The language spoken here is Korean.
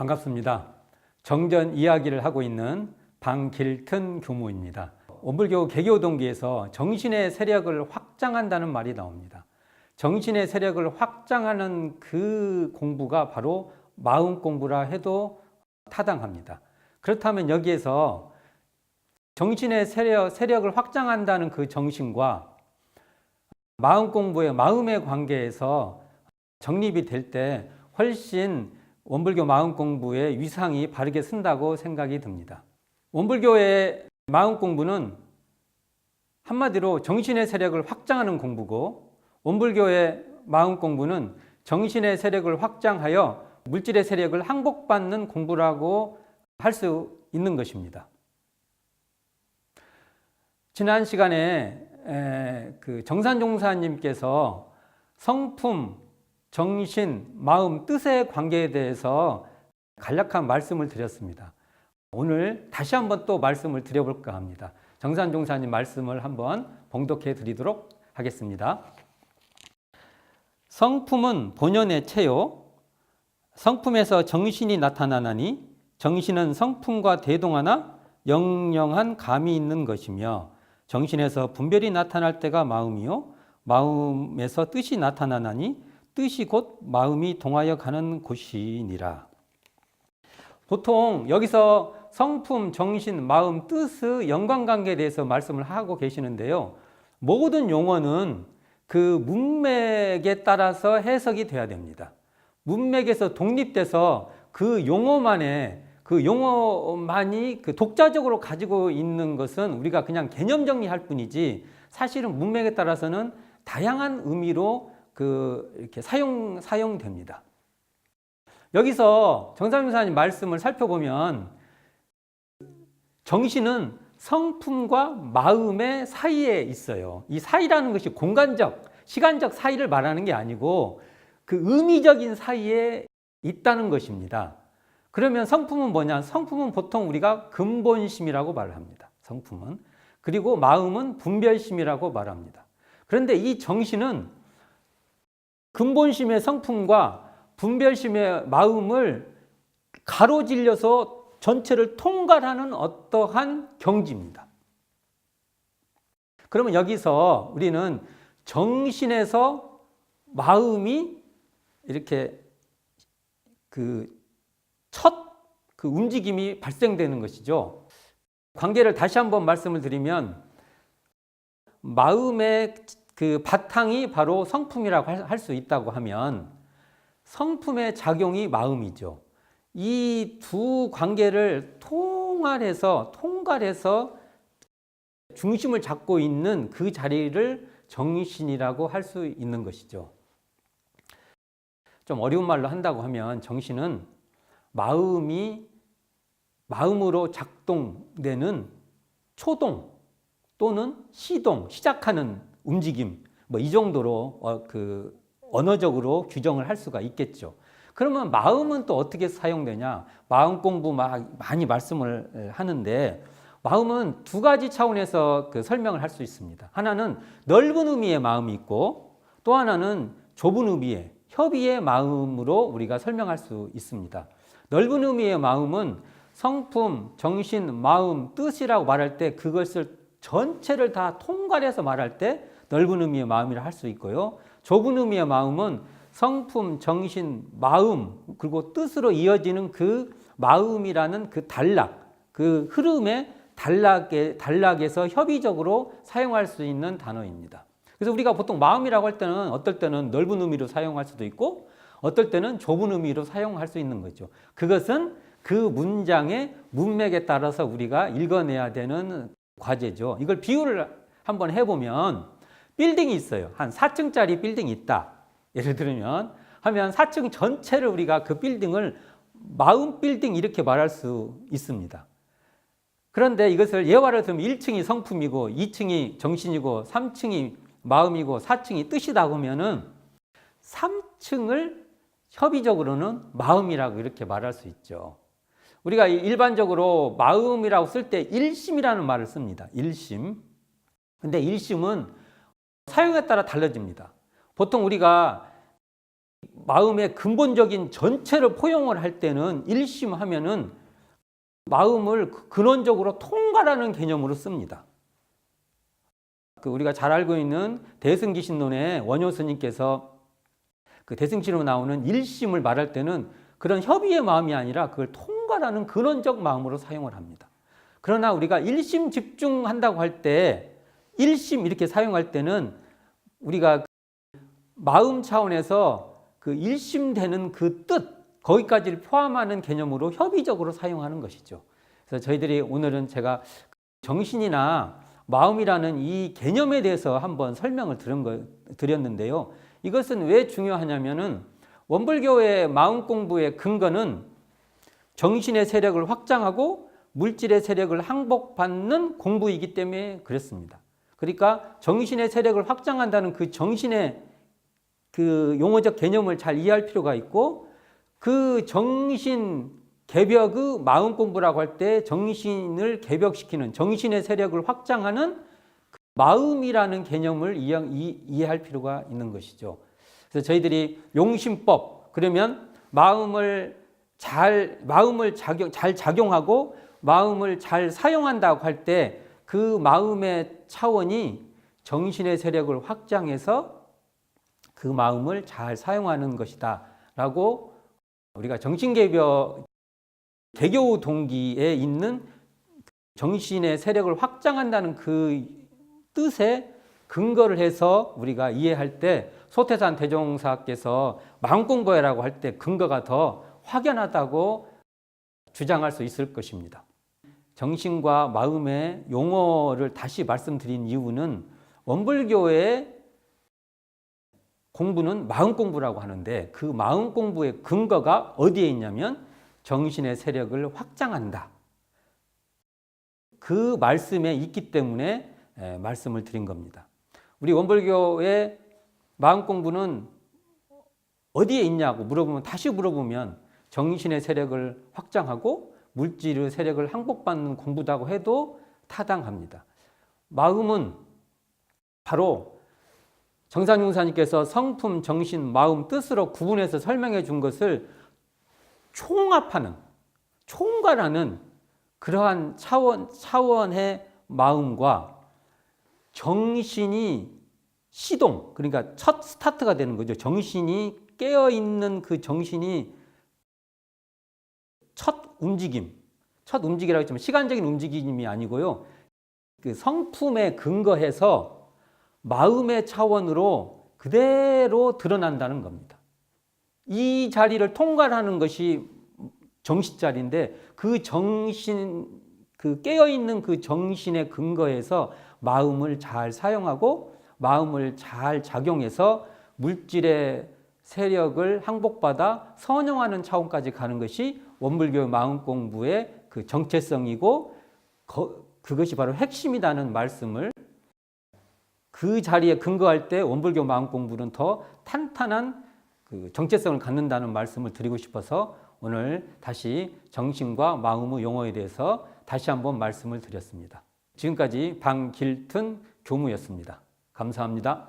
반갑습니다. 정전 이야기를 하고 있는 방길튼 교무입니다. 원불교 개교동기에서 정신의 세력을 확장한다는 말이 나옵니다. 정신의 세력을 확장하는 그 공부가 바로 마음 공부라 해도 타당합니다. 그렇다면 여기에서 정신의 세력을 확장한다는 그 정신과 마음 공부의 마음의 관계에서 정립이 될 때 훨씬 원불교 마음 공부의 위상이 바르게 쓴다고 생각이 듭니다. 원불교의 마음 공부는 한마디로 정신의 세력을 확장하는 공부고, 원불교의 마음 공부는 정신의 세력을 확장하여 물질의 세력을 항복받는 공부라고 할 수 있는 것입니다. 지난 시간에 정산종사님께서 성품, 정신, 마음, 뜻의 관계에 대해서 간략한 말씀을 드렸습니다. 오늘 다시 한번 또 말씀을 드려볼까 합니다. 정산종사님 말씀을 한번 봉독해 드리도록 하겠습니다. 성품은 본연의 체요. 성품에서 정신이 나타나나니 정신은 성품과 대동하나 영영한 감이 있는 것이며, 정신에서 분별이 나타날 때가 마음이요, 마음에서 뜻이 나타나나니 뜻이 곧 마음이 동하여 가는 곳이니라. 보통 여기서 성품, 정신, 마음, 뜻의 연관관계에 대해서 말씀을 하고 계시는데요. 모든 용어는 그 문맥에 따라서 해석이 돼야 됩니다. 문맥에서 독립돼서 그 용어만이 그 독자적으로 가지고 있는 것은 우리가 그냥 개념 정리할 뿐이지, 사실은 문맥에 따라서는 다양한 의미로 이렇게 사용됩니다. 여기서 정산종사님 말씀을 살펴보면 정신은 성품과 마음의 사이에 있어요. 이 사이라는 것이 공간적, 시간적 사이를 말하는 게 아니고 그 의미적인 사이에 있다는 것입니다. 그러면 성품은 뭐냐? 성품은 보통 우리가 근본심이라고 말을 합니다. 성품은. 그리고 마음은 분별심이라고 말합니다. 그런데 이 정신은 근본심의 성품과 분별심의 마음을 가로질려서 전체를 통괄하는 어떠한 경지입니다. 그러면 여기서 우리는 정신에서 마음이 이렇게 첫 움직임이 발생되는 것이죠. 관계를 다시 한번 말씀을 드리면, 마음의 그 바탕이 바로 성품이라고 할 수 있다고 하면 성품의 작용이 마음이죠. 이 두 관계를 통괄해서 중심을 잡고 있는 그 자리를 정신이라고 할 수 있는 것이죠. 좀 어려운 말로 한다고 하면 정신은 마음으로 작동되는 초동 또는 시동, 시작하는 움직임, 이 정도로 언어적으로 규정을 할 수가 있겠죠. 그러면 마음은 또 어떻게 사용되냐? 마음 공부 많이 말씀을 하는데, 마음은 두 가지 차원에서 설명을 할 수 있습니다. 하나는 넓은 의미의 마음이 있고, 또 하나는 좁은 의미의 협의의 마음으로 우리가 설명할 수 있습니다. 넓은 의미의 마음은 성품, 정신, 마음, 뜻이라고 말할 때 그것을 전체를 다 통괄해서 말할 때 넓은 의미의 마음이라 할 수 있고요. 좁은 의미의 마음은 성품, 정신, 마음, 그리고 뜻으로 이어지는 그 마음이라는 그 단락, 그 흐름의 단락에서 협의적으로 사용할 수 있는 단어입니다. 그래서 우리가 보통 마음이라고 할 때는 어떨 때는 넓은 의미로 사용할 수도 있고, 어떨 때는 좁은 의미로 사용할 수 있는 거죠. 그것은 그 문장의 문맥에 따라서 우리가 읽어내야 되는 과제죠. 이걸 비유를 한번 해보면, 빌딩이 있어요. 한 4층짜리 빌딩이 있다. 예를 들면 하면 4층 전체를 우리가 그 빌딩을 마음 빌딩 이렇게 말할 수 있습니다. 그런데 이것을 예화를 들면 1층이 성품이고 2층이 정신이고 3층이 마음이고 4층이 뜻이다 보면은 3층을 협의적으로는 마음이라고 이렇게 말할 수 있죠. 우리가 일반적으로 마음이라고 쓸 때 일심이라는 말을 씁니다. 일심. 근데 일심은 사용에 따라 달라집니다. 보통 우리가 마음의 근본적인 전체를 포용을 할 때는 일심하면은 마음을 근원적으로 통과라는 개념으로 씁니다. 우리가 잘 알고 있는 대승기신론의 원효 스님께서 그 대승신으로 나오는 일심을 말할 때는 그런 협의의 마음이 아니라 그걸 통과라는 근원적 마음으로 사용을 합니다. 그러나 우리가 일심 집중한다고 할 때 일심 이렇게 사용할 때는 우리가 마음 차원에서 그 일심되는 그 뜻 거기까지를 포함하는 개념으로 협의적으로 사용하는 것이죠. 그래서 저희들이 오늘은 제가 정신이나 마음이라는 이 개념에 대해서 한번 설명을 드렸는데요. 이것은 왜 중요하냐면은 원불교의 마음 공부의 근거는 정신의 세력을 확장하고 물질의 세력을 항복받는 공부이기 때문에 그렇습니다. 그러니까 정신의 세력을 확장한다는 그 정신의 그 용어적 개념을 잘 이해할 필요가 있고, 그 정신 개벽의 마음 공부라고 할 때 정신을 개벽시키는 정신의 세력을 확장하는 그 마음이라는 개념을 이해할 필요가 있는 것이죠. 그래서 저희들이 용심법, 그러면 마음을 잘 작용하고 마음을 잘 사용한다고 할 때 그 마음의 차원이 정신의 세력을 확장해서 그 마음을 잘 사용하는 것이다 라고 우리가 정신개벽 개교 동기에 있는 정신의 세력을 확장한다는 그 뜻에 근거를 해서 우리가 이해할 때 소태산 대종사께서 마음공부라고 할 때 근거가 더 확연하다고 주장할 수 있을 것입니다. 정신과 마음의 용어를 다시 말씀드린 이유는 원불교의 공부는 마음 공부라고 하는데 그 마음 공부의 근거가 어디에 있냐면 정신의 세력을 확장한다. 그 말씀에 있기 때문에 말씀을 드린 겁니다. 우리 원불교의 마음 공부는 어디에 있냐고 다시 물어보면 정신의 세력을 확장하고 물질의 세력을 항복받는 공부다고 해도 타당합니다. 마음은 바로 정산용사님께서 성품, 정신, 마음, 뜻으로 구분해서 설명해 준 것을 총합하는, 총괄하는 그러한 차원의 마음과 정신이 시동, 그러니까 첫 스타트가 되는 거죠. 정신이 깨어있는 그 정신이 첫 움직이라고 했지만 시간적인 움직임이 아니고요. 그 성품에 근거해서 마음의 차원으로 그대로 드러난다는 겁니다. 이 자리를 통과하는 것이 정신 자리인데 그 깨어있는 그 정신의 근거에서 마음을 잘 사용하고 마음을 잘 작용해서 물질의 세력을 항복받아 선용하는 차원까지 가는 것이 원불교 마음 공부의 그 정체성이고 그것이 바로 핵심이라는 말씀을 그 자리에 근거할 때 원불교 마음 공부는 더 탄탄한 그 정체성을 갖는다는 말씀을 드리고 싶어서 오늘 다시 정신과 마음의 용어에 대해서 다시 한번 말씀을 드렸습니다. 지금까지 방길튼 교무였습니다. 감사합니다.